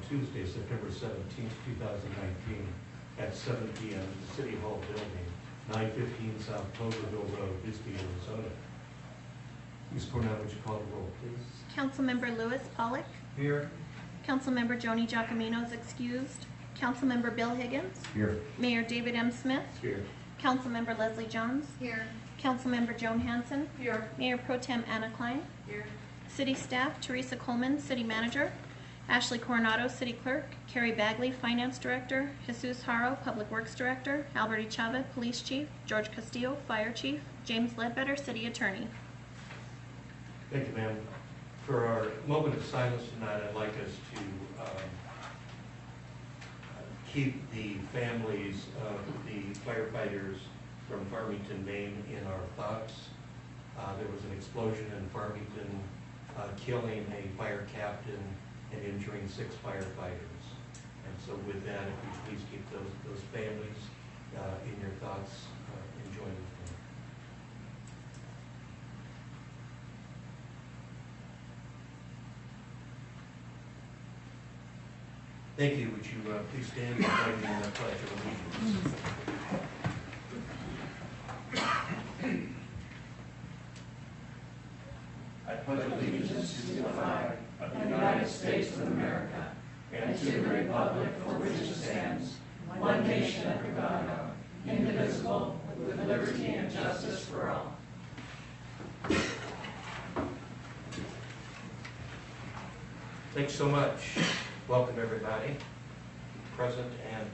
Tuesday, September 17th, 2019, at 7 p.m. at the City Hall Building, 915 South Cloverville Road, Bisbee, Arizona. Ms. Cornell, would you call the roll, please? Councilmember Lewis Pollock. Here. Councilmember Joni Giacomino is excused. Councilmember Bill Higgins. Here. Mayor David M. Smith. Here. Councilmember Leslie Jones. Here. Councilmember Joan Hanson. Here. Mayor Pro Tem Anna Klein. Here. City Staff Teresa Coleman, City Manager. Ashley Coronado, City Clerk. Carrie Bagley, Finance Director. Jesus Haro, Public Works Director. Albert E. Chavez, Police Chief. George Castillo, Fire Chief. James Ledbetter, City Attorney. Thank you, ma'am. For our moment of silence tonight, I'd like us to keep the families of the firefighters from Farmington, Maine in our thoughts. There was an explosion in Farmington, killing a fire captain and injuring 6 firefighters. And so with that, if you please keep those families in your thoughts, and join with me. Thank you. Would you please stand and join me in the Pledge of Allegiance? I pledge allegiance to the flag of the United States of America and to the republic for which it stands, one nation under God, indivisible, with liberty and justice for all. Thanks so much. Welcome everybody, present and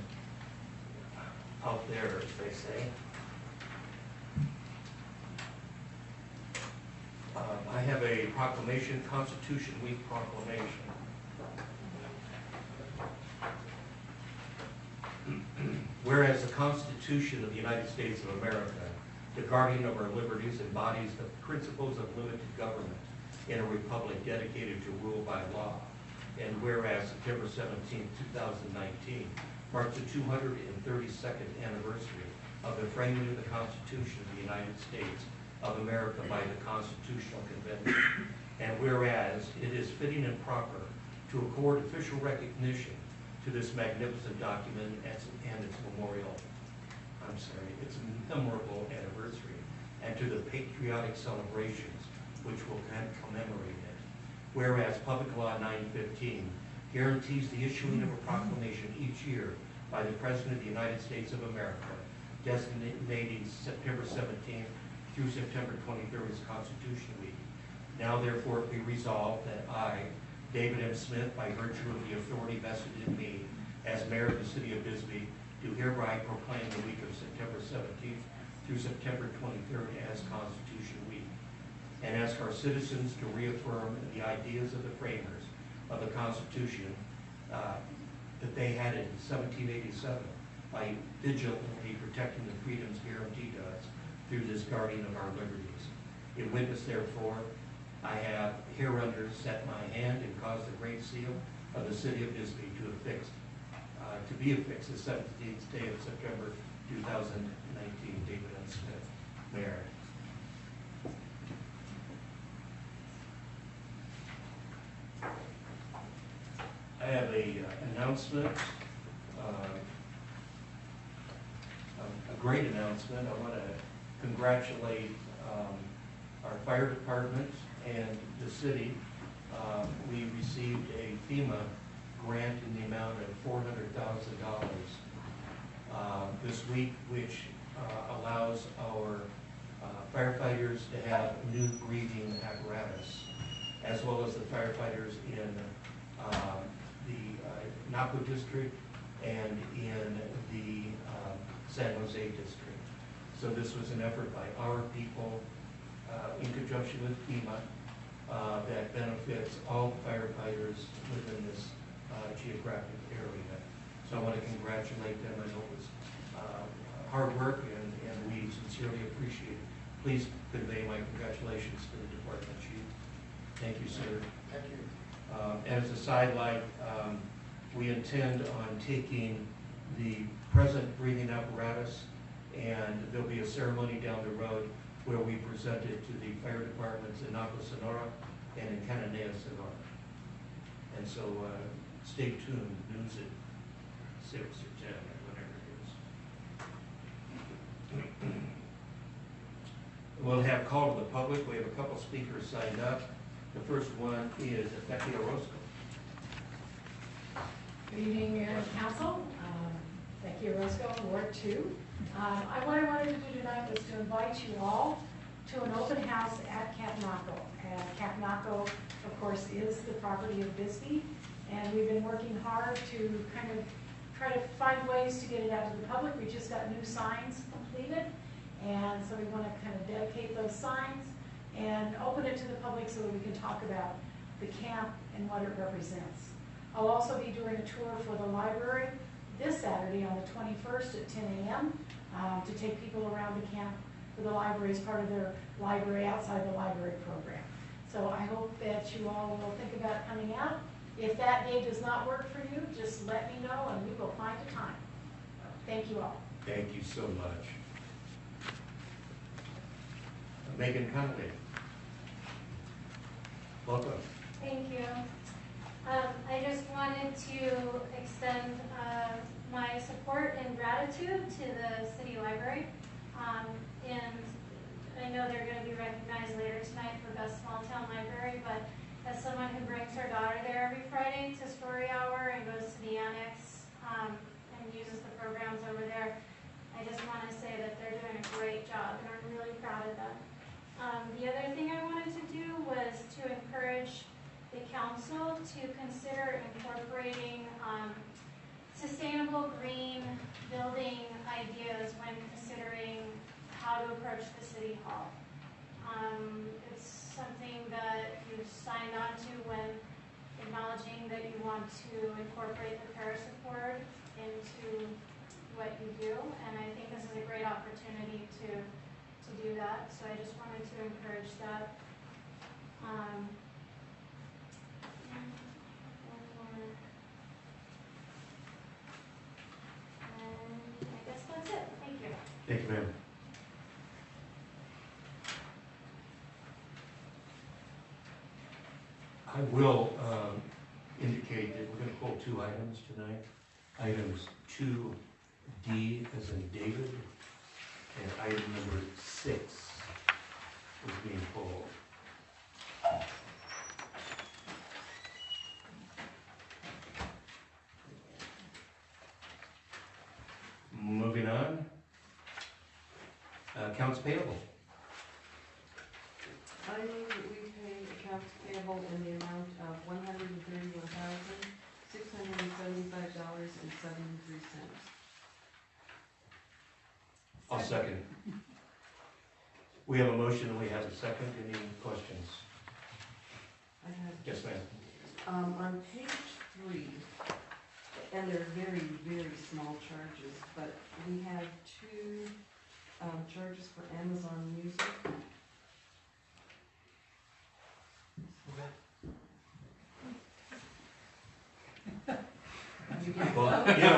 out there, as they say. I have a proclamation, Constitution Week proclamation. Whereas the Constitution of the United States of America, the guardian of our liberties, embodies the principles of limited government in a republic dedicated to rule by law. And whereas September 17, 2019 marks the 232nd anniversary of the framing of the Constitution of the United States of America by the Constitutional Convention. And whereas it is fitting and proper to accord official recognition to this magnificent document and its memorable anniversary, and to the patriotic celebrations which will commemorate it. Whereas Public Law 915 guarantees the issuing of a proclamation each year by the President of the United States of America, designating September 17th through September 23rd as Constitution Week. Now therefore be resolved that I, David M. Smith, by virtue of the authority vested in me as Mayor of the City of Bisbee, do hereby proclaim the week of September 17th through September 23rd as Constitution Week, and ask our citizens to reaffirm the ideas of the framers of the Constitution that they had in 1787 by vigilantly protecting the freedoms guaranteed to us through this guardian of our liberties. In witness, therefore, I have hereunder set my hand and caused the great seal of the City of Bisbee to be affixed the 17th day of September 2019. David M. Smith, Mayor. I have an announcement, a great announcement. I want to congratulate our fire department and the city. We received a FEMA grant in the amount of $400,000 this week, which allows our firefighters to have new breathing apparatus, as well as the firefighters in the Napo district and in the San Jose district. So this was an effort by our people in conjunction with FEMA that benefits all firefighters within this geographic area. So I want to congratulate them. I know it was hard work, and we sincerely appreciate it. Please convey my congratulations to the department chief. Thank you, sir. Thank you. As a sidelight, we intend on taking the present breathing apparatus, and there'll be a ceremony down the road where we present it to the fire departments in Napo, Sonora, and in Cananea, Sonora. And so stay tuned, news at 6 or 10 or whatever it is. We'll have call to the public. We have a couple speakers signed up. The first one is Becky Orozco. Good evening, Mayor and Council. Becky Orozco, Ward 2. What I wanted to do tonight was to invite you all to an open house at Capnaco. Capnaco, of course, is the property of Bisbee, and we've been working hard to kind of try to find ways to get it out to the public. We just got new signs completed, and so we want to kind of dedicate those signs and open it to the public so that we can talk about the camp and what it represents. I'll also be doing a tour for the library this Saturday on the 21st at 10 a.m. To take people around the camp for the library as part of their library outside the library program. So I hope that you all will think about coming out. If that day does not work for you, just let me know and we will find a time. Thank you all. Thank you so much. Megan Conley. Welcome. Thank you. I just wanted to extend my support and gratitude to the City Library. And I know they're going to be recognized later tonight for Best Small Town Library, but as someone who brings her daughter there every Friday to Story Hour and goes to the Annex and uses the programs over there, I just want to say that they're doing a great job and I'm really proud of them. The other thing I wanted to do was to encourage the council to consider incorporating sustainable green building ideas when considering how to approach the City Hall. It's something that you've signed on to when acknowledging that you want to incorporate the Paris Accord into what you do, and I think this is a great opportunity to do that, so I just wanted to encourage that. One more. And I guess that's it. Thank you. Thank you, ma'am. I will indicate that we're going to pull 2 items tonight. Items 2D as in David, and item number 6 is being pulled. Moving on. Accounts payable. I move that we pay accounts payable in the amount of $131,675.73. I'll second. We have a motion and we have a second. Any questions? I have, Yes, ma'am. on page 3, and they're very, very small charges, but we have 2 charges for Amazon Music. Well, you know,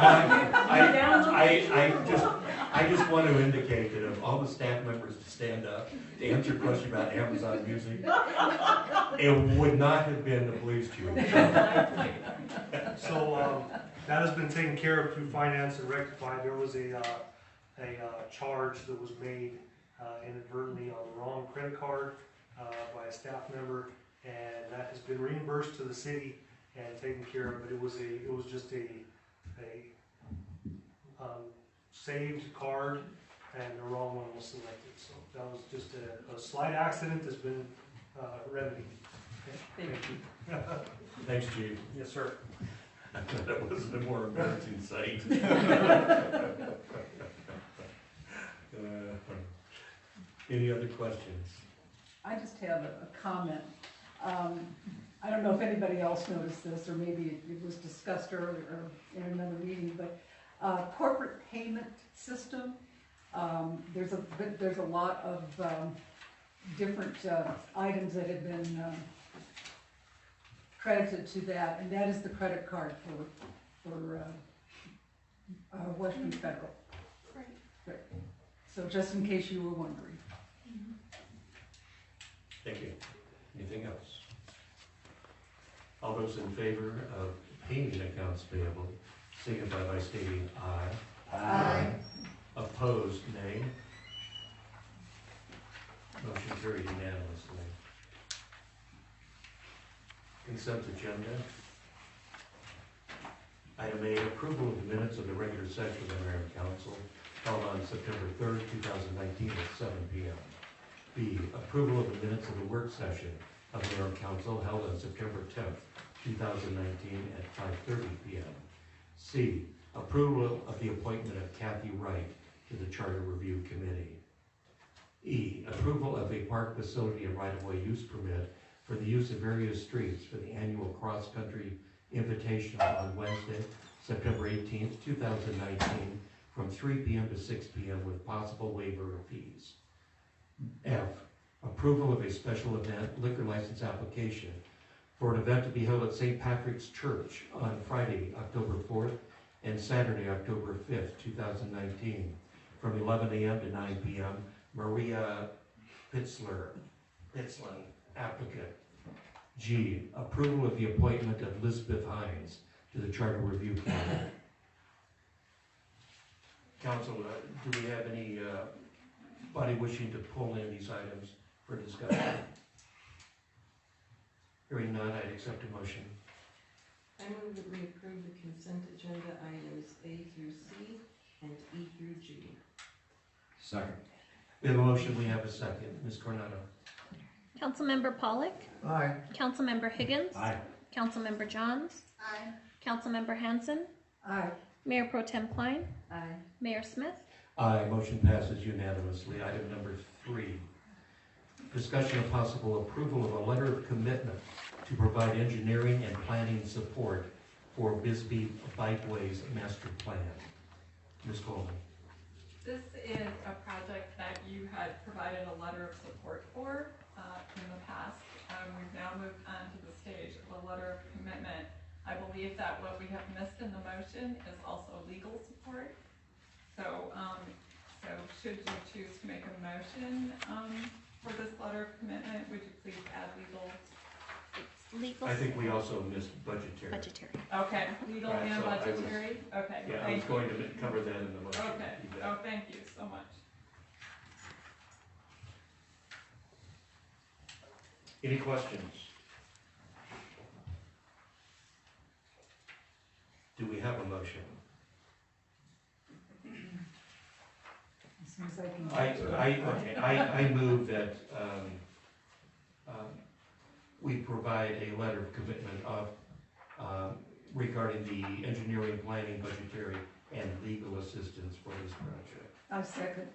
I just want to indicate that of all the staff members to stand up to answer a question about Amazon Music, it would not have been the police chief. So that has been taken care of through finance and rectified. There was a charge that was made inadvertently on the wrong credit card by a staff member, and that has been reimbursed to the city and taken care of. But it was just a saved card, and the wrong one was selected. So that was just a slight accident that's been remedied. Okay. Thank you. Thanks, Chief. Yes, sir. I thought it wasn't a more embarrassing sight. Any other questions? I just have a comment. I don't know if anybody else noticed this, or maybe it was discussed earlier in another meeting, but corporate payment system, there's a lot of different items that have been credited to that, and that is the credit card for Western Federal. Right. So just in case you were wondering. Thank you. Anything else? All those in favor of paying accounts payable signify by stating aye. Aye. Opposed, nay. Motion carried unanimously. Consent agenda. Item A, approval of the minutes of the regular session of the mayor and council held on September 3rd, 2019 at 7 p.m. B, approval of the minutes of the work session of the mayor and council held on September 10th, 2019 at 5:30 p.m. C, approval of the appointment of Kathy Wright to the Charter Review Committee. E, approval of a park facility and right-of-way use permit for the use of various streets for the annual cross-country invitational on Wednesday, September 18th, 2019, from 3 p.m. to 6 p.m. with possible waiver of fees. F, approval of a special event liquor license application for an event to be held at St. Patrick's Church on Friday, October 4th, and Saturday, October 5th, 2019, from 11 a.m. to 9 p.m. Maria Pitzlin, applicant. G, approval of the appointment of Elizabeth Hines to the Charter Review Committee. Council, do we have any body wishing to pull in these items for discussion? Hearing none, I'd accept a motion. I move that we approve the consent agenda items A through C and E through G. Second. We have a motion, we have a second. Ms. Coronado? Councilmember Pollock, Aye. Councilmember Higgins, Aye. Councilmember Johns, Aye. Councilmember Hanson, Aye. Mayor Pro Tem Klein, Aye. Mayor Smith. Aye, motion passes unanimously. Item number 3, discussion of possible approval of a letter of commitment to provide engineering and planning support for Bisbee Bikeways Master Plan. Ms. Coleman. This is a project that you had provided a letter of support for in the past. We've now moved on to the stage of a letter of commitment. I believe that what we have missed in the motion is also legal support. So, should you choose to make a motion for this letter of commitment, would you please add legal? It's legal. I think we also missed budgetary. Budgetary. Okay, legal Right, and so I was- budgetary? Okay, Yeah, I was thank you. going to cover that in the motion. Okay, You bet. oh, thank you so much. Any questions? Do we have a motion? As soon as I can. I move that we provide a letter of commitment of regarding the engineering, planning, budgetary, and legal assistance for this project. I second.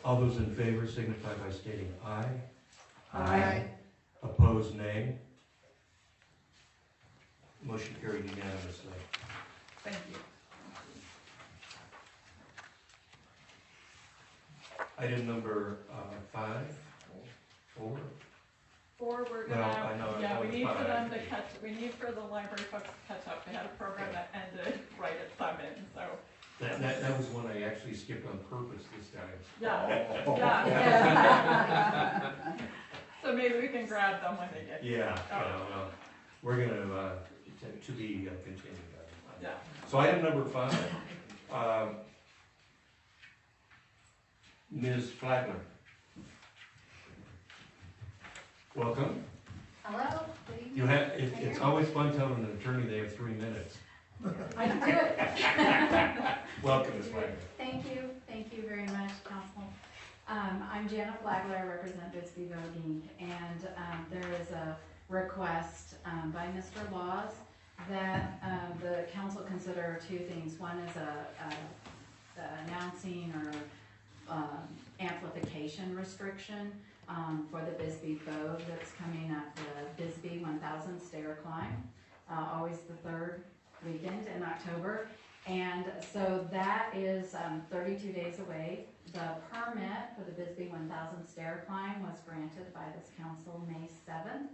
All those in favor signify by stating aye. Aye. Opposed, nay. Motion carried unanimously. Thank you. Item number 5, 4. 4, we're Well, I gonna, know, yeah, we it's need for fine. them to catch, we need for the library folks to catch up. They had a program that ended right at 7, so, That was one I actually skipped on purpose this time. yeah, Oh. yeah. So maybe we can grab them when they get here. Yeah, Oh. well, we're gonna, to be continued. Yeah. So item number 5, Ms. Flagler. Welcome. Hello, good evening. You have, it's always fun telling an attorney they have 3 minutes. I can do it. Welcome, Ms. Flagler. Thank you very much, council. I'm Janet Flagler, I represent Bisbee Vogue Inc. And there is a request by Mr. Laws that the council consider 2 things. One is the announcing or amplification restriction for the Bisbee Vogue that's coming at the Bisbee 1000 stair climb, always the 3rd weekend in October. And so that is 32 days away. The permit for the Bisbee 1000 stair climb was granted by this council May 7th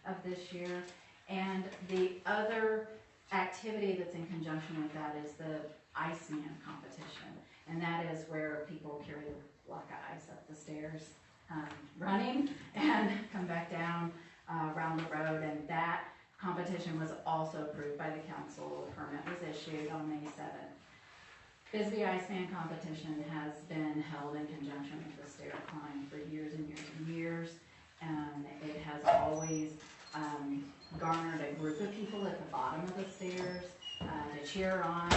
of this year. And the other activity that's in conjunction with that is the Iceman competition. And that is where people carry a block of ice up the stairs running and come back down around the road, and that competition was also approved by the council. A permit was issued on May 7th. Bisbee Iceman competition has been held in conjunction with the stair climb for years and years and years, and it has always garnered a group of people at the bottom of the stairs to cheer on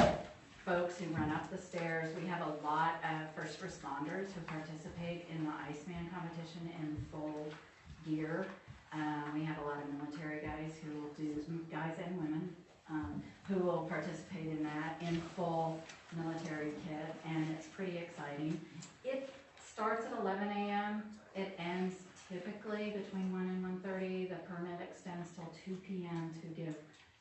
folks who run up the stairs. We have a lot of first responders who participate in the Iceman competition in full gear. We have a lot of military guys who will do, guys and women, who will participate in that in full military kit, and it's pretty exciting. It starts at 11 a.m. It ends typically between 1 and 1:30. The permit extends till 2 p.m. to give,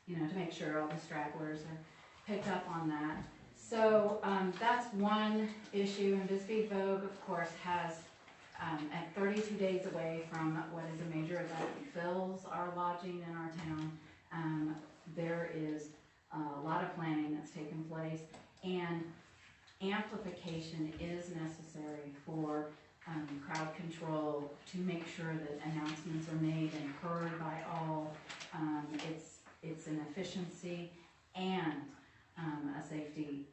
to make sure all the stragglers are picked up on that. So that's one issue, and Bisbee Vogue, of course, has, at 32 days away from what is a major event, fills our lodging in our town. There is a lot of planning that's taken place, and amplification is necessary for crowd control to make sure that announcements are made and heard by all. It's an efficiency and a safety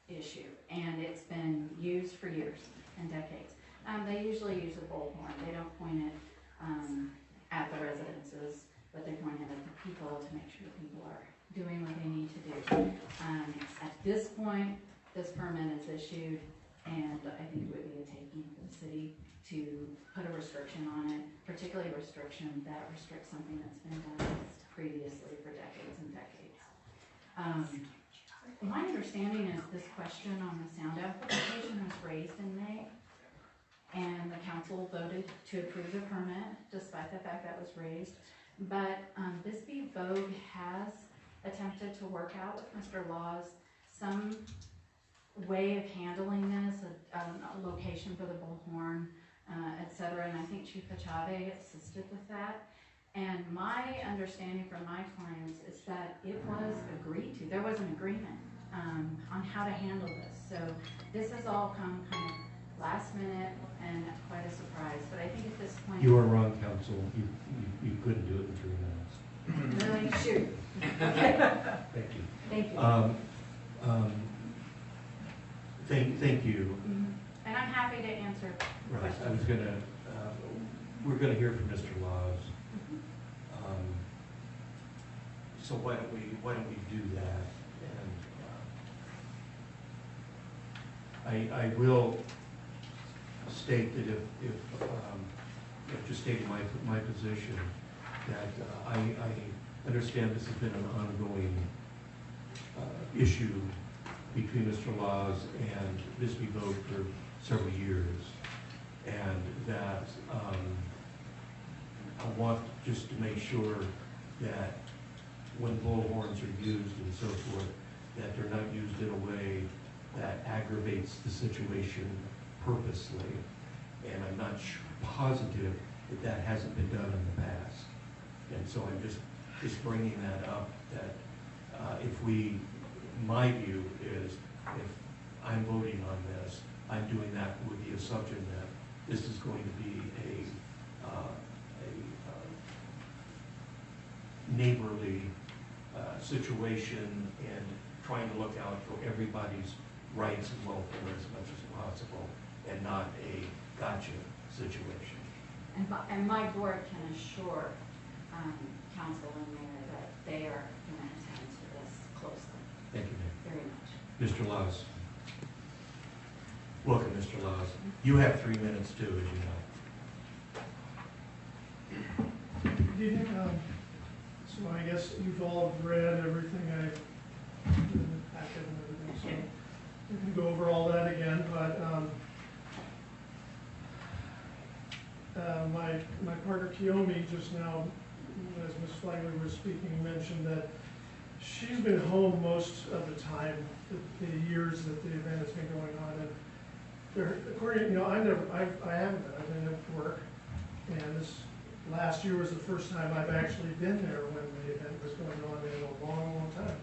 issue, and it's been used for years and decades. They usually use a bullhorn. They don't point it at the residences, but they point it at the people to make sure people are doing what they need to do. At this point, this permit is issued, and I think it would be a taking for the city to put a restriction on it, particularly a restriction that restricts something that's been done previously for decades and decades. My understanding is this question on the sound amplification was raised in May, and the council voted to approve the permit despite the fact that was raised. But Bisbee Vogue has attempted to work out with Mr. Laws some way of handling this, a location for the bullhorn, etc. And I think Chief Achave assisted with that. And my understanding from my clients is that it was agreed to. There was an agreement on how to handle this. So this has all come kind of last minute and quite a surprise. But I think at this point... You are wrong, counsel. You couldn't do it in 3 minutes. Really? Shoot. Thank you. Thank you. Thank you. Mm-hmm. And I'm happy to answer Right. questions. I was gonna, we're gonna hear from Mr. Laws. So why don't we do that? And I will state that if just stating my position, that I understand this has been an ongoing issue between Mr. Laws and Bisbee Vogue for several years, and that I want just to make sure that when bullhorns are used and so forth, that they're not used in a way that aggravates the situation purposely. And I'm not positive that that hasn't been done in the past. And so I'm just bringing that up, that my view is, if I'm voting on this, I'm doing that with the assumption that this is going to be a neighborly situation, and trying to look out for everybody's rights and welfare as much as possible, and not a gotcha situation. And my board can assure council and mayor that they are going to attend to this closely. Thank you, Mayor. Very much. Mr. Laws. Welcome, Mr. Laws. You have 3 minutes too, as you know. Good evening. So I guess you've all read everything I've put in the packet and everything, so we can go over all that again, but my partner Kiyomi just now, as Ms. Flagler was speaking, mentioned that she's been home most of the time, the years that the event has been going on, and there, according, I haven't been. I've been at work, and this last year was the first time I've actually been there when the event was going on in a long, long time.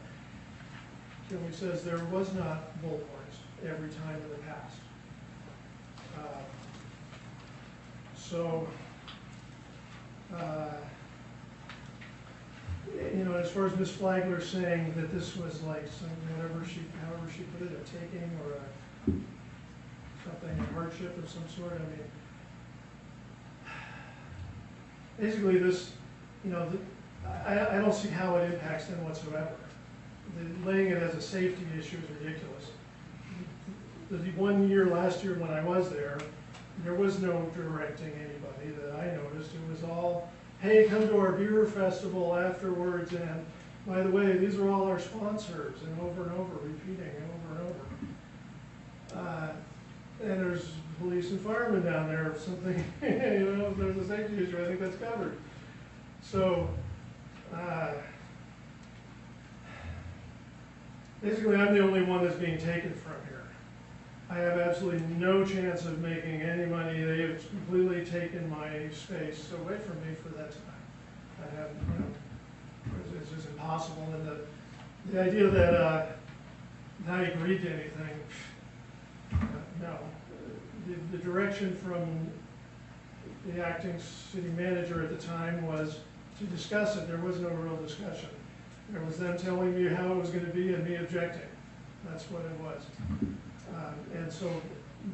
Kiyomi says there was not bullhorns every time in the past. So, you know, as far as Ms. Flagler saying that this was like some, however she put it, a taking or something, a hardship of some sort, I mean, basically this, you know, I don't see how it impacts them whatsoever. Laying it as a safety issue is ridiculous. The 1 year, last year when I was there was no directing anybody that I noticed. It was all, hey, come to our beer festival afterwards, and by the way, these are all our sponsors, and over, repeating over and over. And there's police and firemen down there, if something, you know, if there's a safety issue, I think that's covered. So, basically, I'm the only one that's being taken from here. I have absolutely no chance of making any money. They have completely taken my space away from me for that time. I have, you know, it's just impossible. And the idea that I agreed to anything, no. The direction from the acting city manager at the time was to discuss it. There was no real discussion. There was them telling me how it was going to be and me objecting. That's what it was. And so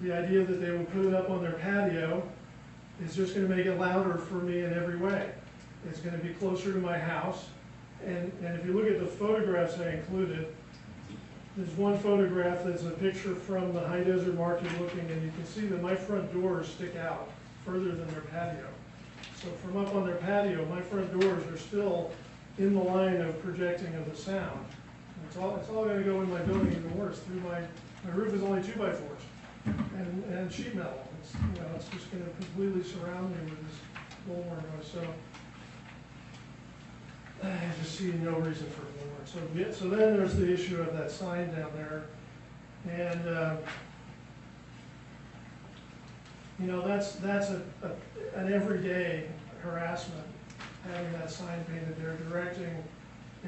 the idea that they would put it up on their patio is just going to make it louder for me in every way. It's going to be closer to my house. And if you look at the photographs I included, there's one photograph that's a picture from the High Desert Market looking, and you can see that my front doors stick out further than their patio. So from up on their patio, my front doors are still in the line of projecting of the sound. It's all going to go in my building even worse. Through my roof is only 2x4s and sheet metal. It's, you know, it's just going to completely surround me with this bullhorn noise. So I just see no reason for bullhorn. So then there's the issue of that sign down there, and you know, that's an everyday harassment, having that sign painted there, directing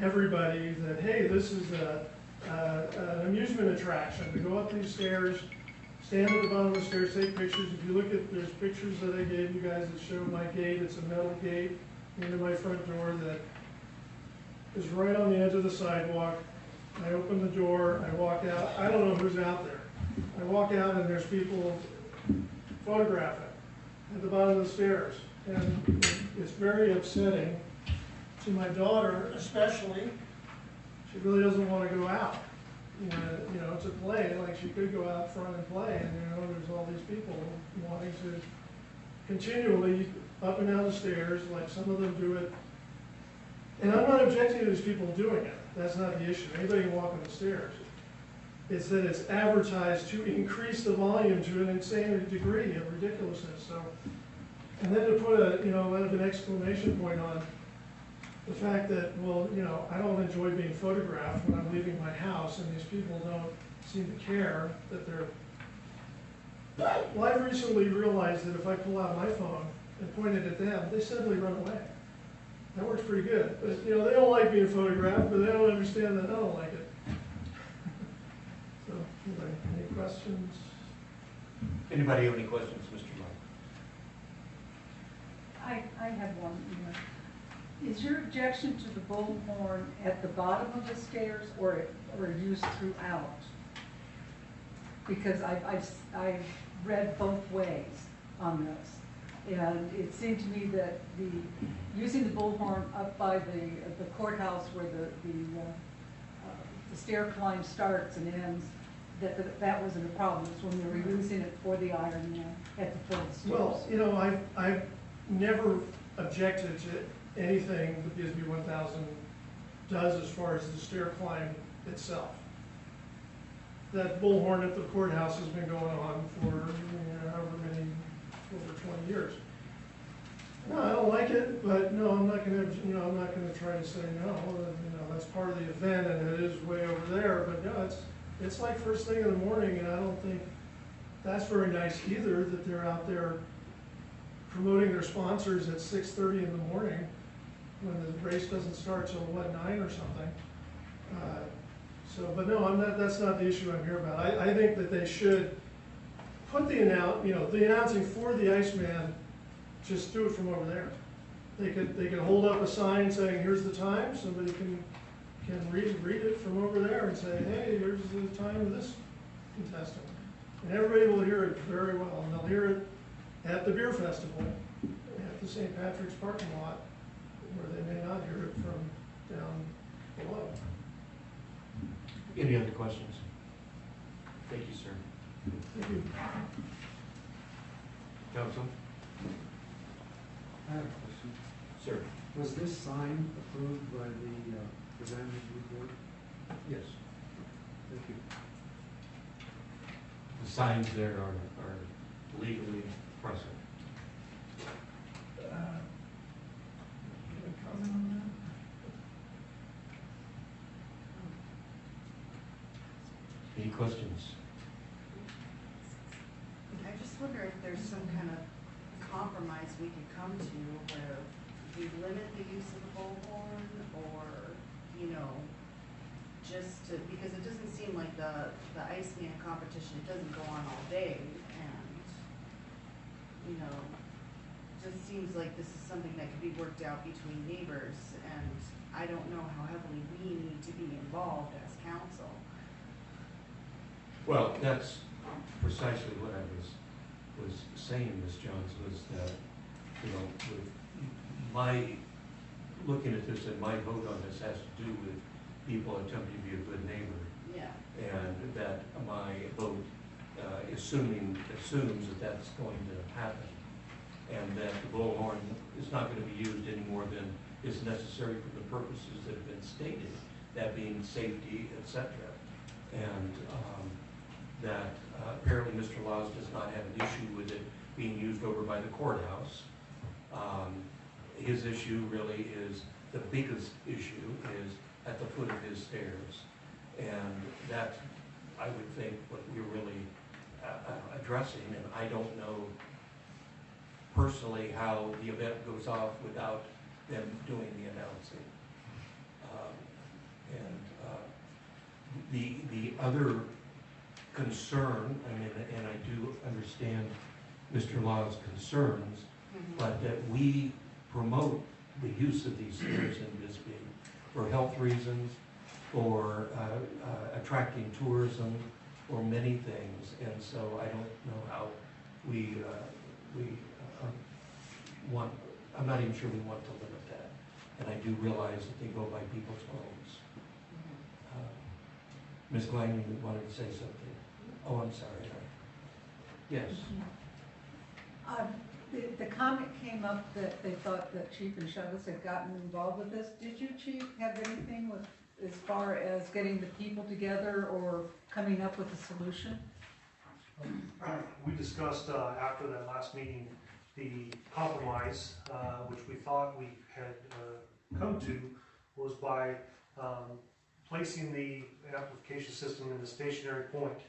everybody that, hey, this is an amusement attraction, to go up these stairs, stand at the bottom of the stairs, take pictures. If you look at, there's pictures that I gave you guys that show my gate. It's a metal gate into my front door that is right on the edge of the sidewalk. I open the door, I walk out. I don't know who's out there. I walk out and there's people photographing at the bottom of the stairs. And it's very upsetting to my daughter, especially. She really doesn't want to go out, you know, to play. Like, she could go out front and play, and you know, there's all these people wanting to continually up and down the stairs, like some of them do it. And I'm not objecting to these people doing it. That's not the issue. Anybody can walk on the stairs. It's that it's advertised to increase the volume to an insane degree of ridiculousness. So, and then to put a, you know, an exclamation point on the fact that, well, you know, I don't enjoy being photographed when I'm leaving my house, and these people don't seem to care that they're. Well, I've recently realized that if I pull out my phone and point it at them, they suddenly run away. That works pretty good. But, you know, they don't like being photographed, but they don't understand that I don't like it. So, anyway, any questions? Anybody have any questions, Mr. Mike? I have one. Is your objection to the bullhorn at the bottom of the stairs or used throughout? Because I've read both ways on this. And it seemed to me that using the bullhorn up by the courthouse where the stair climb starts and ends, that wasn't a problem. It's when they were using it for the Iron Man at the foot of the stairs. Well, you know, I've never objected to anything the Bisbee 1000 does as far as the stair climb itself. That bullhorn at the courthouse has been going on for, you know, however many, over 20 years. No, I don't like it, but no, I'm not gonna, you know, I'm not gonna try to say no. You know, that's part of the event, and it is way over there. But no, it's like first thing in the morning, and I don't think that's very nice either. That they're out there promoting their sponsors at 6:30 in the morning when the race doesn't start till what, 9 or something. But no, I'm not. That's not the issue I'm here about. I think that they should put the announcing for the Iceman just do it from over there. They could hold up a sign saying, here's the time, somebody can read it from over there and say, hey, here's the time of this contestant. And everybody will hear it very well, and they'll hear it at the beer festival, at the St. Patrick's parking lot, where they may not hear it from down below. Any other questions? Thank you, sir. Thank you. Council? I have a question. Sir? Was this sign approved by the design review board? Yes. Thank you. The signs there are legally present. Comment on Any questions? I just wonder if there's some kind of compromise we could come to where we limit the use of the bullhorn, or, you know, just to, because it doesn't seem like the Iceman competition, it doesn't go on all day, and, you know, just seems like this is something that could be worked out between neighbors, and I don't know how heavily we need to be involved as council. Well, that's precisely what I was saying, Ms. Jones, was that, you know, with my, looking at this and my vote on this has to do with people attempting to be a good neighbor. Yeah. And that my vote assumes that that's going to happen. And that the bullhorn is not going to be used any more than is necessary for the purposes that have been stated, that being safety, etc. And that apparently Mr. Laws does not have an issue with it being used over by the courthouse. His issue really is, the biggest issue is at the foot of his stairs. And that, I would think, what we're really addressing, and I don't know personally how the event goes off without them doing the announcing. The other concern, I mean, and I do understand Mr. Law's concerns, but that we promote the use of these stairs in Bisbee for health reasons, for attracting tourism, for many things. And so I don't know how we want, I'm not even sure we want to limit that. And I do realize that they go by people's homes. Ms. Klein, you wanted to say something? Oh, I'm sorry. Yes. The comment came up that they thought that Chief and Chavez had gotten involved with this. Did you, Chief, have anything with, as far as getting the people together or coming up with a solution? We discussed after that last meeting the compromise, which we thought we had come to, was by placing the amplification system in the stationary point.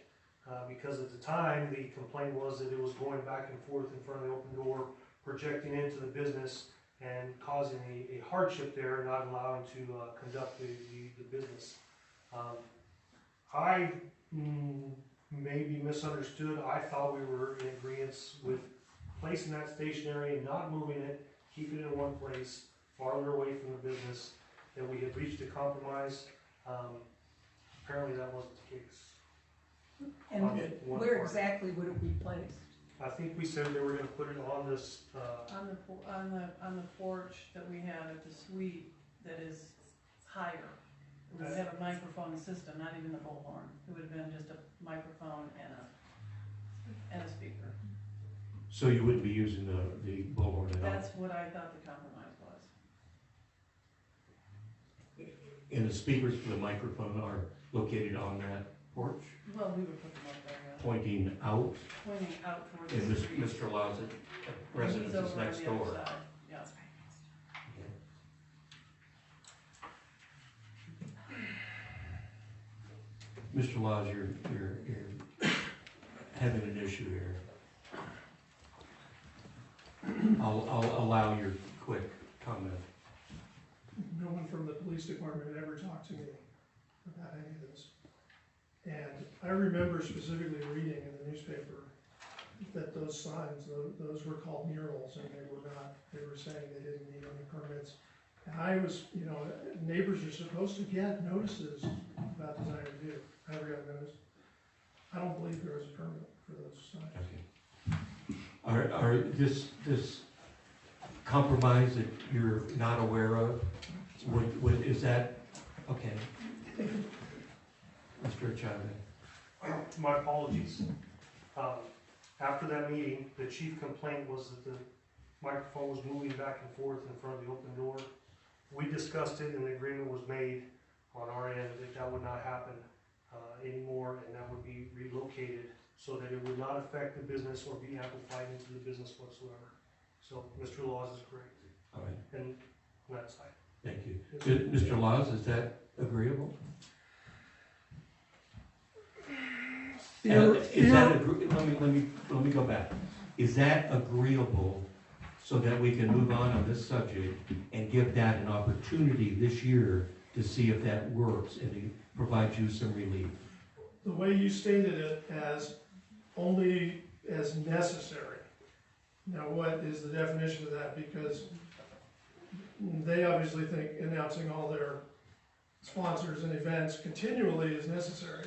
Because at the time, the complaint was that it was going back and forth in front of the open door, projecting into the business and causing a hardship there, not allowing to conduct the business. I maybe misunderstood. I thought we were in agreement with placing that stationary and not moving it, keeping it in one place, farther away from the business, that we had reached a compromise. Apparently that wasn't the case. And where exactly would it be placed? I think we said they were gonna put it on this, On the porch that we have at the suite that is higher. It would have a microphone system, not even the bullhorn. It would have been just a microphone and a speaker. So you wouldn't be using the bullhorn at all? That's what I thought the compromise was. And the speakers for the microphone are located on that porch, Well, we would put them up there, yeah. pointing out, Pointing out towards and the street. Mr. Law's residence He's is over on next the other door. side, yeah. Mr. Laws, you're having an issue here. I'll allow your quick comment. No one from the police department ever talked to me about any of this. And I remember specifically reading in the newspaper that those signs, those were called murals, and they were not, they were saying they didn't need any permits. And I was, you know, neighbors are supposed to get notices about design review. I never got notice. I don't believe there was a permit for those signs. Okay. Are this compromise that you're not aware of, is that, okay? Mr. Chavez? My apologies. After that meeting, the chief complaint was that the microphone was moving back and forth in front of the open door. We discussed it and the agreement was made on our end that that would not happen anymore, and that would be relocated so that it would not affect the business or be amplified into the business whatsoever. So Mr. Laws is correct. All right, And on that side. thank you. Mr. Laws, is that agreeable? Let me go back. Is that agreeable so that we can move on this subject and give that an opportunity this year to see if that works and to provide you some relief? The way you stated it as only as necessary. Now, what is the definition of that? Because they obviously think announcing all their sponsors and events continually is necessary.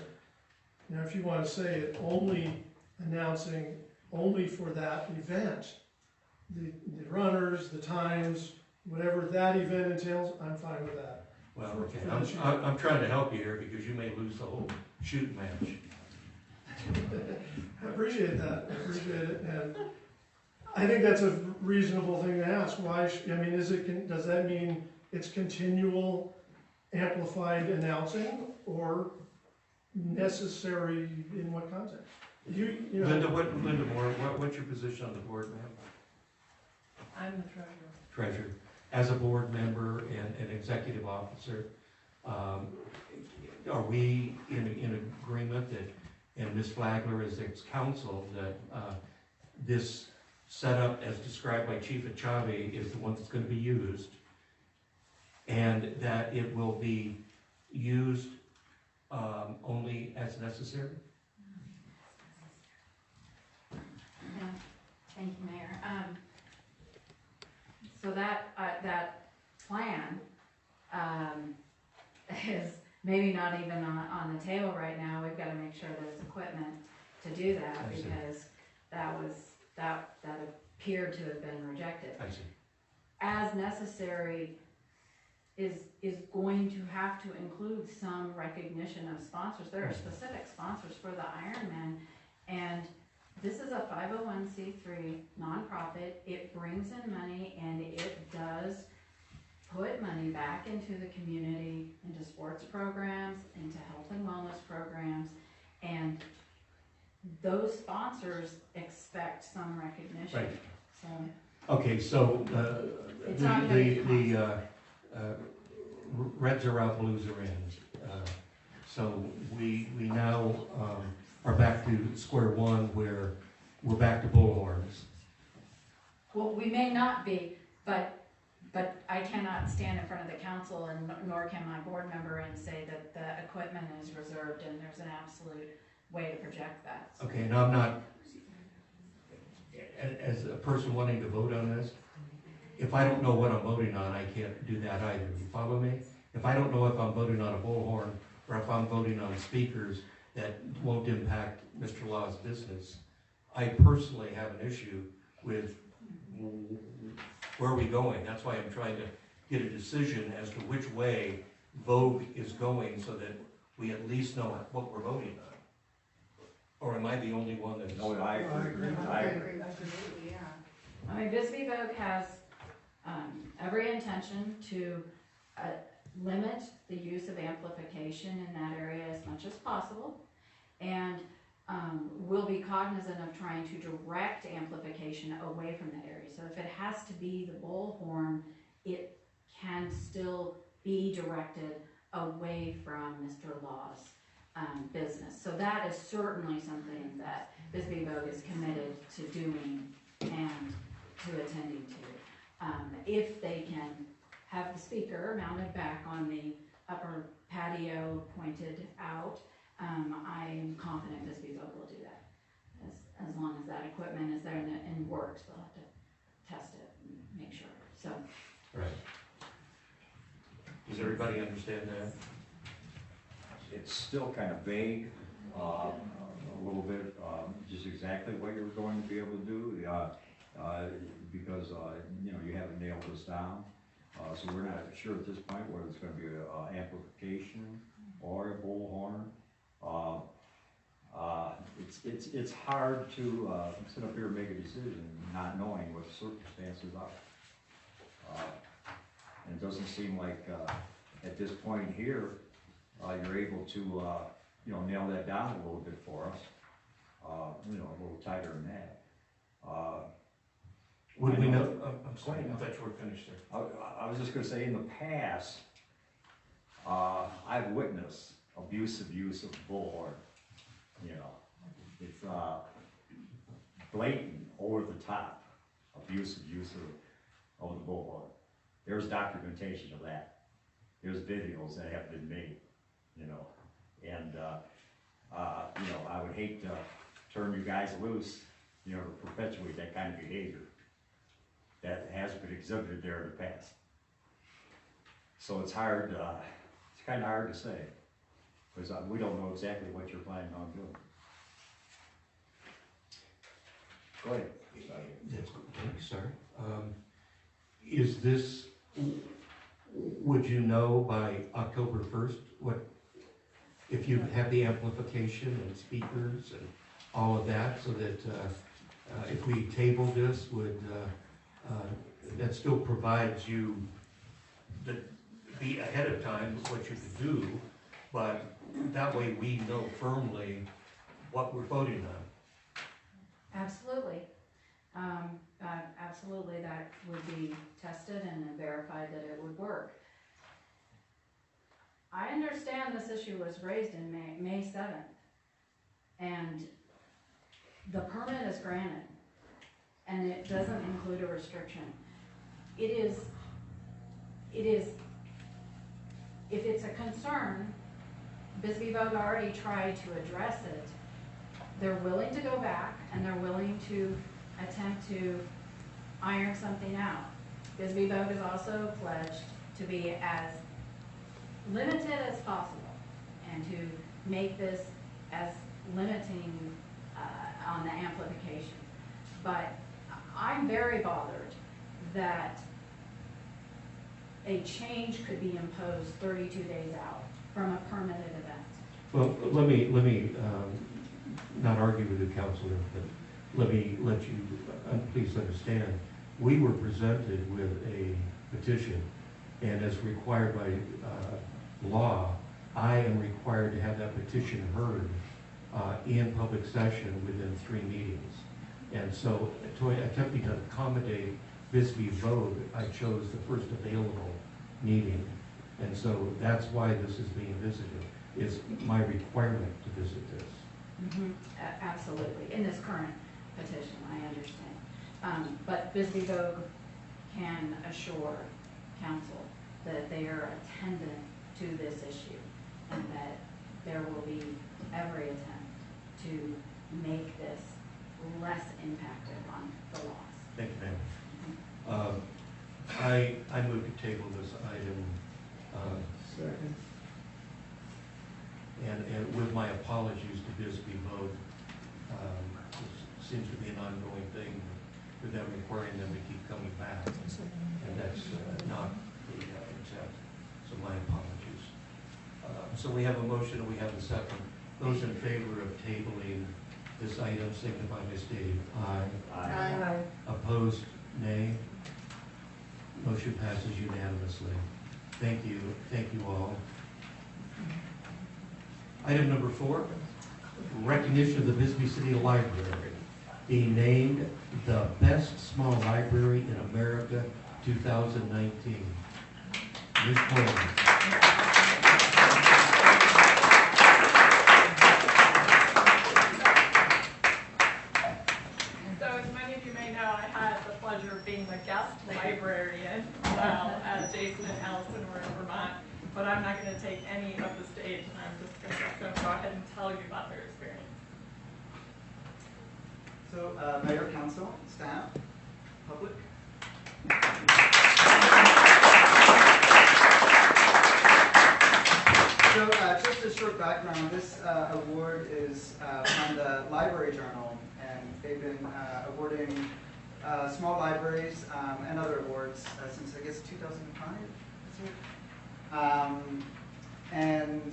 Now, if you want to say it only announcing only for that event, the runners, the times, whatever that event entails, I'm fine with that. Well, okay, I'm trying to help you here because you may lose the whole shooting match. I appreciate that, I appreciate it, and I think that's a reasonable thing to ask. Why, I mean, does that mean it's continual amplified announcing, or necessary in what context? You know. Linda Moore, what's your position on the board, ma'am? I'm the treasurer. Treasurer. As a board member and an executive officer, are we in agreement that, and Ms. Flagler as its counsel, that this setup as described by Chief Achave is the one that's going to be used, and that it will be used only as necessary? Yeah, thank you, Mayor. So that plan is maybe not even on the table right now. We've got to make sure there's equipment to do that, because that appeared to have been rejected. I see. As necessary is going to have to include some recognition of sponsors. There are specific sponsors for the Ironman, and this is a 501c3 nonprofit. It brings in money, and it does put money back into the community, into sports programs, into health and wellness programs, and those sponsors expect some recognition. Right. So Okay, so It's not gonna be the Reds are out, Blues are in. So we now are back to square one, where we're back to bullhorns. well, we may not be, but I cannot stand in front of the council, and nor can my board member, and say that the equipment is reserved and there's an absolute way to project that. So Okay, and I'm not, as a person wanting to vote on this, if I don't know what I'm voting on, I can't do that either. You follow me? If I don't know if I'm voting on a bullhorn or if I'm voting on speakers that won't impact Mr. Law's business, I personally have an issue with where are we going. That's why I'm trying to get a decision as to which way Vogue is going, so that we at least know what we're voting on. Or am I the only one that's... No, I agree. I agree, absolutely, yeah. I mean, Bisbee Vogue has every intention to limit the use of amplification in that area as much as possible, and will be cognizant of trying to direct amplification away from that area. So if it has to be the bullhorn, it can still be directed away from Mr. Law's business. So that is certainly something that Bisbee Vogue is committed to doing and to attending to. If they can have the speaker mounted back on the upper patio pointed out, I am confident Bisbee Vogue will do that. as long as that equipment is there and works, they'll have to test it and make sure, so. Right. Does everybody understand that? It's still kind of vague, a little bit, just exactly what you're going to be able to do, because, you know, you haven't nailed this down. So we're not sure at this point whether it's gonna be a amplification or a bullhorn. It's hard to, sit up here and make a decision not knowing what the circumstances are. And it doesn't seem like, at this point here, you're able to, you know, nail that down a little bit for us. You know, a little tighter than that. Would we know, I'm sorry, I thought you were finished there. I was just gonna say, in the past, I've witnessed abusive use of bullhorn. You know, it's blatant, over the top, abusive use of the bullhorn. There's documentation of that. There's videos that have been made, you know, and you know, I would hate to turn you guys loose, you know, to perpetuate that kind of behavior that has been exhibited there in the past. So it's hard, it's kind of hard to say, because we don't know exactly what you're planning on doing. Go ahead. That's good, thank you, sir. Is this, would you know by October 1st, what, if you have the amplification and speakers and all of that, so that if we table this, would, that still provides you be ahead of time what you could do, but that way we know firmly what we're voting on. Absolutely. Absolutely, that would be tested and verified that it would work. I understand this issue was raised in May 7th, and the permit is granted, and it doesn't include a restriction. It is, if it's a concern, Bisbee Vogue already tried to address it. They're willing to go back, and they're willing to attempt to iron something out. Bisbee Vogue is also pledged to be as limited as possible and to make this as limiting on the amplification. But I'm very bothered that a change could be imposed 32 days out from a permitted event. Well, let me not argue with you, Counselor, but let you please understand. We were presented with a petition, and as required by law, I am required to have that petition heard in public session within 3 meetings. And so, attempting to accommodate Bisbee Vogue, I chose the first available meeting. And so that's why this is being visited. It's my requirement to visit this. Mm-hmm. Absolutely. In this current petition, I understand. But Bisbee Vogue can assure council that they are attendant to this issue and that there will be every attempt to make this less impactful on the laws. Thank you, ma'am. I move to table this item. Second. And with my apologies to Bisbee Vogue, this seems to be an ongoing thing with them requiring them to keep coming back. And that's not the intent, so my apologies. So we have a motion and we have a second. Those in favor of tabling this item signify by stating aye. Aye. Opposed, nay. Motion passes unanimously. Thank you all. Item number 4, recognition of the Bisbee City Library being named the best small library in America 2019. Ms. Coleman. So as many of you may know, I had the pleasure of being the guest librarian while Jason and Allison were in Vermont, but I'm not going to take any of the stage, and I'm just going to go ahead and tell you about their experience. So, Mayor, Council, staff, public. So, just a short background, this award is from the Library Journal, and they've been awarding small libraries and other awards since, I guess, 2005, is it? And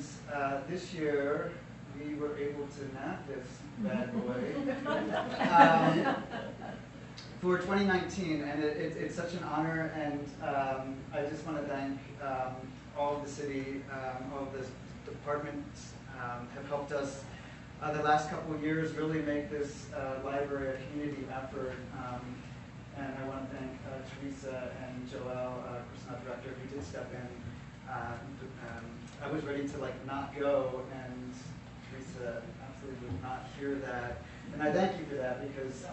this year, we were able to nab this bad boy for 2019, and it's such an honor, and I just want to thank all of the city, all of the departments have helped us the last couple of years really make this library a community effort. And I want to thank Teresa and Joelle, personnel director, who did step in. I was ready to not go, and Teresa absolutely would not hear that. And I thank you for that, because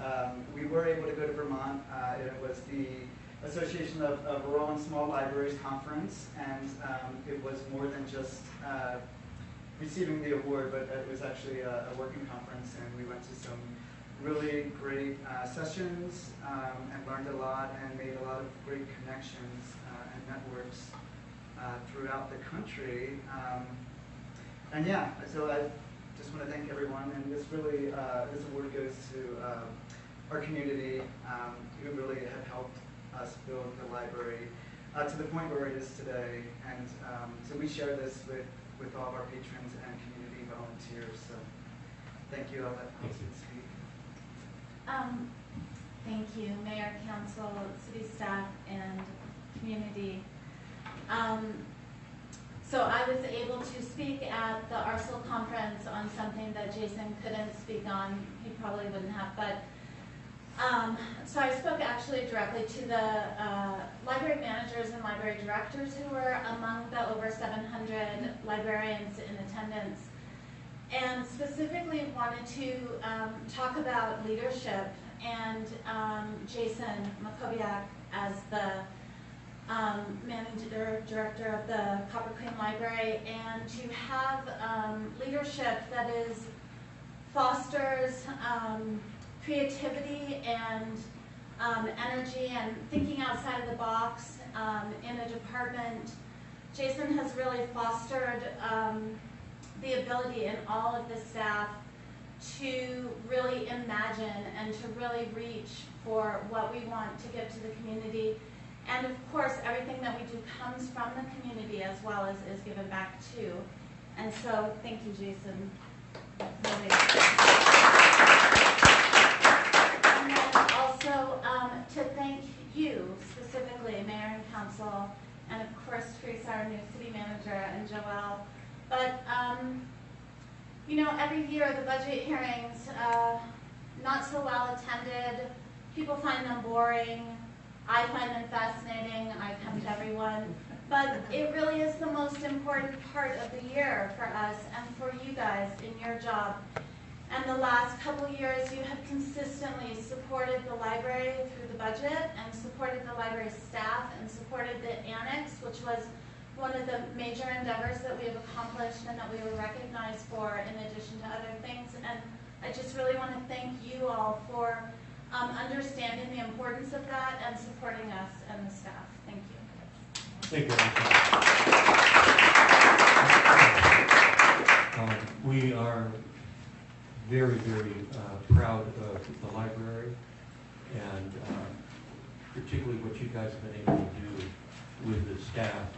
we were able to go to Vermont. It was the Association of Rural and Small Libraries Conference, and it was more than just receiving the award, but it was actually a working conference, and we went to some really great sessions and learned a lot and made a lot of great connections and networks throughout the country. And yeah, so I just want to thank everyone, and this really, this award goes to our community who really have helped us build the library to the point where it is today. And so we share this with all of our patrons and community volunteers. So thank you. I'll let Allison speak. Thank you, Mayor, Council, city staff, and community. So I was able to speak at the Arsenal conference on something that Jason couldn't speak on. He probably wouldn't have, but so I spoke actually directly to the library managers and library directors who were among the over 700 librarians in attendance, and specifically wanted to talk about leadership and Jason Makoviak as the managing director of the Copper Queen Library, and to have leadership that fosters creativity and energy and thinking outside of the box in a department. Jason has really fostered the ability in all of the staff to really imagine and to really reach for what we want to give to the community. And of course, everything that we do comes from the community as well as is given back too. And so, thank you, Jason. Really. And then also to thank you specifically, Mayor and Council, and of course, Teresa, our new city manager, and Joelle. But you know, every year the budget hearings, not so well attended. People find them boring. I find them fascinating. I come to everyone. But it really is the most important part of the year for us and for you guys in your job. And the last couple of years, you have consistently supported the library through the budget and supported the library staff and supported the annex, which was one of the major endeavors that we have accomplished and that we were recognized for in addition to other things. And I just really want to thank you all for understanding the importance of that and supporting us and the staff. Thank you. Thank you. We are very, very proud of the library, and particularly what you guys have been able to do with the staff,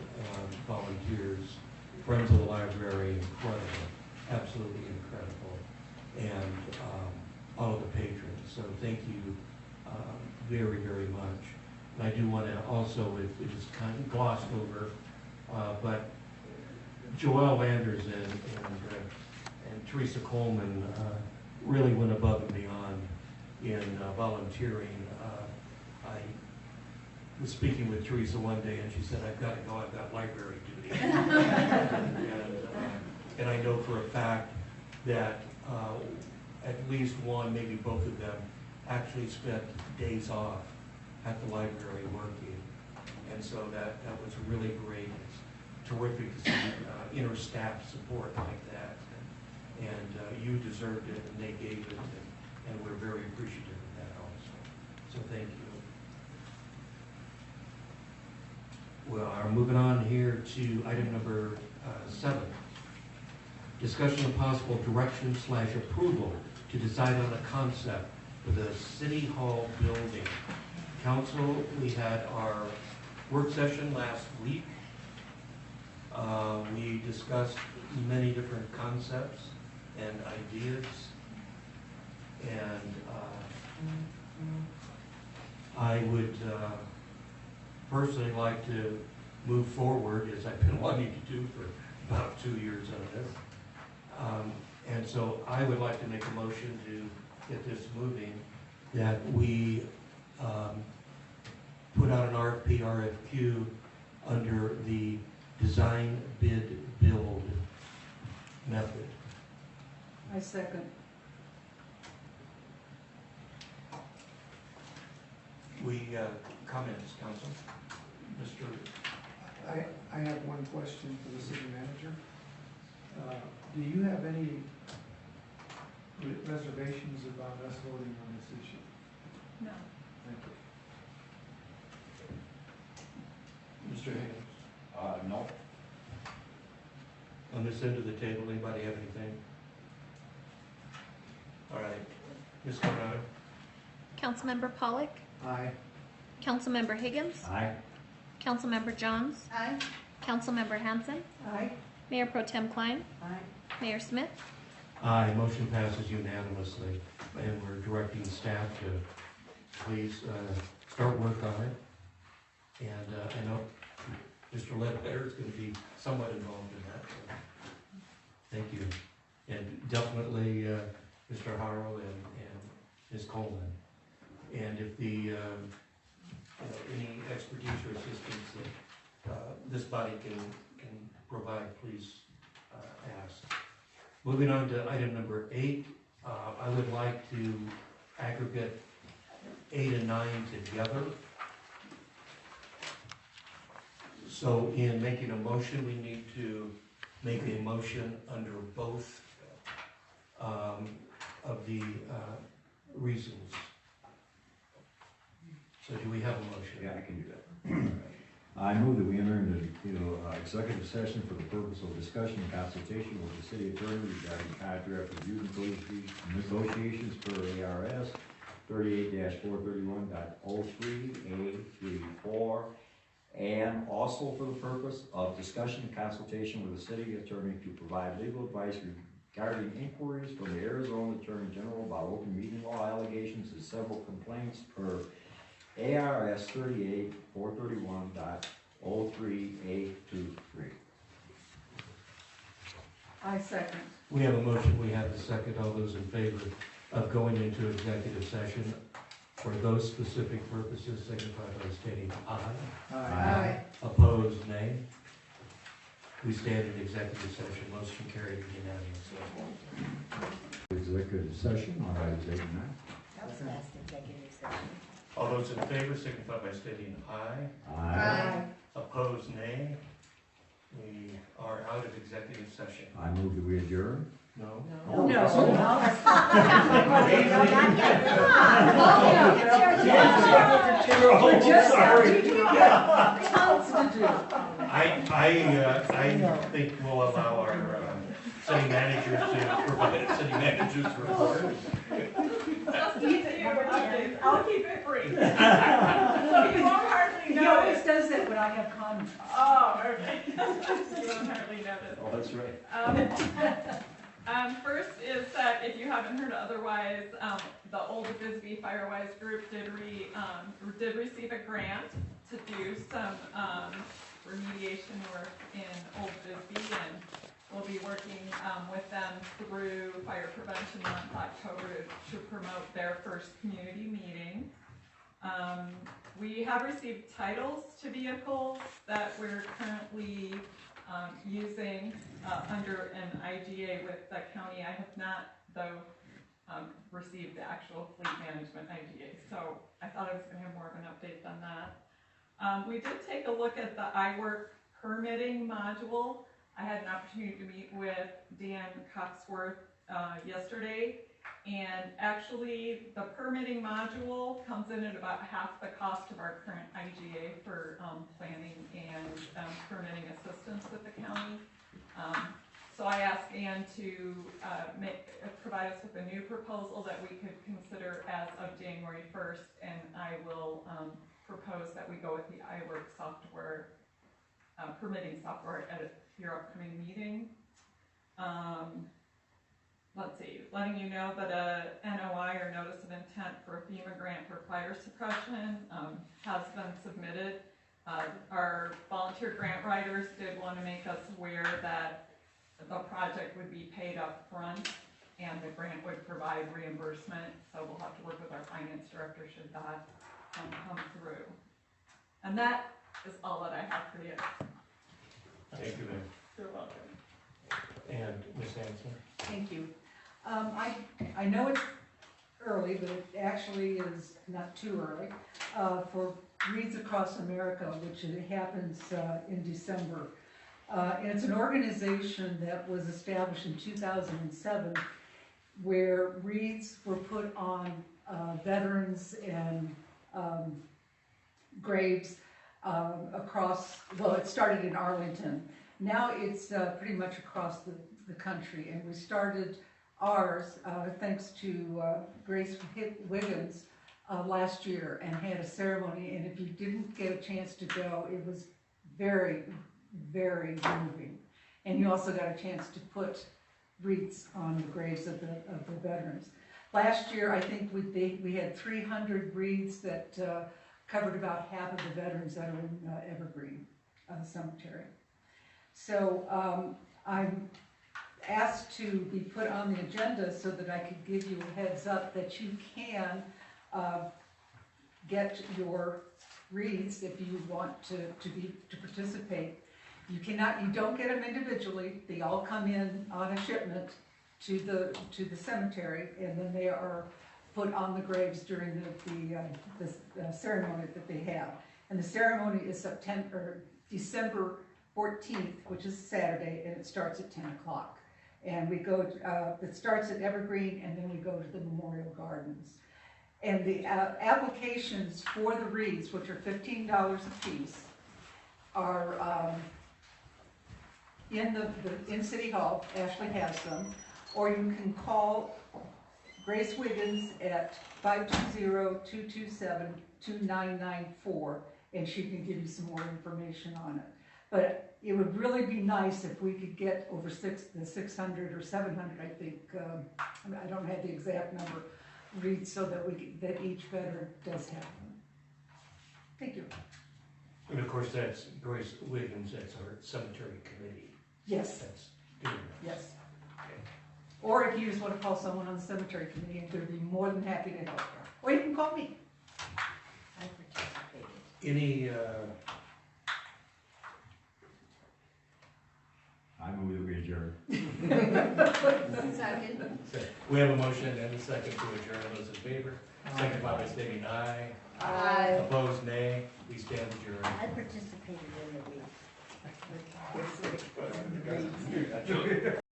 volunteers, friends of the library. Incredible, absolutely incredible, and all of the patrons. So thank you very, very much. And I do want to also, it was kind of glossed over, but Joelle Anderson and Teresa Coleman really went above and beyond in volunteering. I was speaking with Teresa one day, and she said, "I've got to go, I've got library duty." And I know for a fact that at least one, maybe both of them, actually spent days off at the library working. And so that was really great. It's terrific to see inter-staff support like that. And you deserved it, and they gave it, and we're very appreciative of that also. So thank you. We are moving on here to item number 7. Discussion of possible direction / approval to decide on a concept for the City Hall building. Council, we had our work session last week. We discussed many different concepts and ideas. And I would personally like to move forward, as I've been wanting to do for about 2 years on this. And so I would like to make a motion to get this moving, that we put out an RFP, RFQ under the design, bid, build method. I second. Comments, council? Mr. I have one question for the city manager. Do you have any reservations about us voting on this issue? No. Thank you. Mr. Higgins? No. On this end of the table, anybody have anything? All right. Ms. Coronado? Councilmember Pollock, Aye. Councilmember Higgins, Aye. Councilmember Johns, Aye. Councilmember Hanson, Aye. Mayor Pro Tem Klein, Aye. Mayor Smith. Aye, motion passes unanimously, and we're directing staff to please start work on it. And I know Mr. Ledbetter is going to be somewhat involved in that, so thank you. And definitely Mr. Harrow and Ms. Coleman. And if the, any expertise or assistance that this body can provide, please ask. Moving on to item number 8, I would like to aggregate 8 and 9 together. So in making a motion, we need to make a motion under both of the reasons. So do we have a motion? Yeah, I can do that. I move that we enter into executive session for the purpose of discussion and consultation with the city attorney regarding contract review negotiations per ARS 38-431.03A34, and also for the purpose of discussion and consultation with the city attorney to provide legal advice regarding inquiries from the Arizona Attorney General about open meeting law allegations and several complaints per ARS 38-431.03A23. I second. We have a motion, we have a second. All those in favor of going into executive session for those specific purposes signify by stating aye. Aye. Opposed, nay. We stand in executive session. Motion carried unanimously. Executive session on items 8 and 9. That was last executive session. All those in favor signify by stating aye. Aye. Opposed, nay. We are out of executive session. I move that we adjourn. No? No. No. We're just sorry. tons to do. I think we'll allow our city managers to provide a city manager's report. Just need to hear updates. I'll keep it brief. You won't hardly He notice. always does that when I have comments. Oh, okay. You won't hardly notice. Oh, that's right. First is that if you haven't heard otherwise, the Old Bisbee Firewise group did receive a grant to do some remediation work in Old Bisbee, and we'll be working with them through Fire Prevention Month, October, to promote their first community meeting. We have received titles to vehicles that we're currently using under an IGA with the county. I have not, though, received the actual fleet management IGA, so I thought I was going to have more of an update on that. We did take a look at the iWork permitting module. I had an opportunity to meet with Dan Coxworth yesterday, And actually, the permitting module comes in at about half the cost of our current IGA for planning and permitting assistance with the county. So I asked Ann to provide us with a new proposal that we could consider as of January 1st, and I will propose that we go with the iWork software, permitting software at your upcoming meeting. Let's see, letting you know that a NOI or notice of intent for a FEMA grant for fire suppression has been submitted. Our volunteer grant writers did want to make us aware that the project would be paid up front and the grant would provide reimbursement, so we'll have to work with our finance director should that come through. And that is all that I have for you. Thank you, ma'am. You're welcome. And Ms. Hanson? Thank you. I know it's early, but it actually is not too early, for Reads Across America, which happens in December. And it's an organization that was established in 2007 where wreaths were put on veterans and graves across, well, it started in Arlington. Now it's pretty much across the country, and we started ours thanks to Grace Wiggins last year, and had a ceremony, and if you didn't get a chance to go, it was very, very moving. And you also got a chance to put wreaths on the graves of the veterans. Last year, I think we had 300 wreaths that covered about half of the veterans that are in Evergreen Cemetery. So I'm asked to be put on the agenda so that I could give you a heads up that you can get your wreaths if you want to participate. You don't get them individually. They all come in on a shipment to the cemetery, and then they are put on the graves during the ceremony that they have. And the ceremony is December 14th, which is Saturday, and it starts at 10 o'clock. And we go, it starts at Evergreen, and then we go to the Memorial Gardens. And the applications for the wreaths, which are $15 a piece, are in City Hall. Ashley has them. Or you can call Grace Wiggins at 520-227-2994, and she can give you some more information on it. But it would really be nice if we could get over the 600 or 700, I think, I don't have the exact number, wreaths, so that each veteran does have them. Thank you. And of course, that's Grace Wiggins, that's our cemetery committee. Yes. That's doing that. Yes. Or if you just want to call someone on the cemetery committee, they'd be more than happy to help you. Or you can call me. I participated. Any, I move that we adjourn. Second. we have a motion and a second to adjourn. Those in favor? Second by Ms. Stating aye. Aye. Opposed, nay. We stand adjourned. I participated in the week.